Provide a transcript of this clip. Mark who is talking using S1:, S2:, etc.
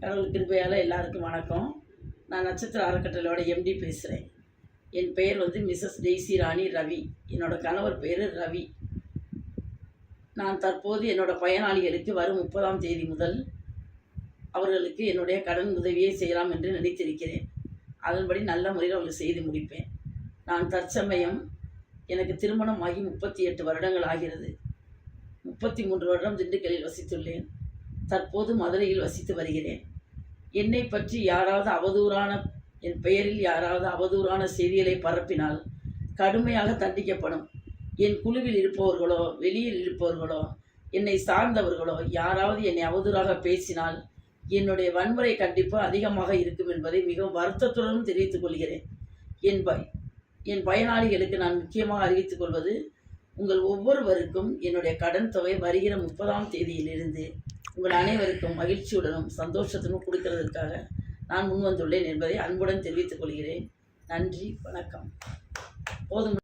S1: கடவுள் கிருபையால் எல்லாருக்கும் வணக்கம். நான் நட்சத்திர அறக்கட்டளையோட எம்டி பேசுகிறேன். என் பெயர் மிஸ்ஸஸ் டெய்சி ராணி ரவி. என்னோடய கணவர் பேர் ரவி. நான் தற்போது என்னோடய பயனாளிகளுக்கு வரும் 30ஆம் தேதி முதல் அவர்களுக்கு என்னுடைய கடன் உதவியை செய்யலாம் என்று நினைத்திருக்கிறேன். அதன்படி நல்ல முறையில் அவர்கள் செய்து முடிப்பேன். நான் தற்சமயம் எனக்கு திருமணமாகி 38 வருடங்கள் ஆகிறது. 33 வருடம் திண்டுக்கல்லில் வசித்துள்ளேன். தற்போது மதுரையில் வசித்து வருகிறேன். என்னை பற்றி என் பெயரில் யாராவது அவதூறான செய்திகளை பரப்பினால் கடுமையாக தண்டிக்கப்படும். என் குழுவில் இருப்பவர்களோ வெளியில் இருப்பவர்களோ என்னை சார்ந்தவர்களோ யாராவது என்னை அவதூறாக பேசினால் என்னுடைய வன்முறை கண்டிப்பு அதிகமாக இருக்கும் என்பதை மிகவும் வருத்தத்துடன் தெரிவித்துக் கொள்கிறேன். என் பயனாளிகளுக்கு நான் முக்கியமாக அறிவித்துக் கொள்வது, உங்கள் ஒவ்வொருவருக்கும் என்னுடைய கடன் தொகை வருகிற 30ஆம் தேதியிலிருந்து உங்கள் அனைவருக்கும் மகிழ்ச்சியுடனும் சந்தோஷத்துடனும் கொடுக்கிறதற்காக நான் முன்வந்துள்ளேன் என்பதை அன்புடன் தெரிவித்துக் கொள்கிறேன். நன்றி, வணக்கம். போதும்.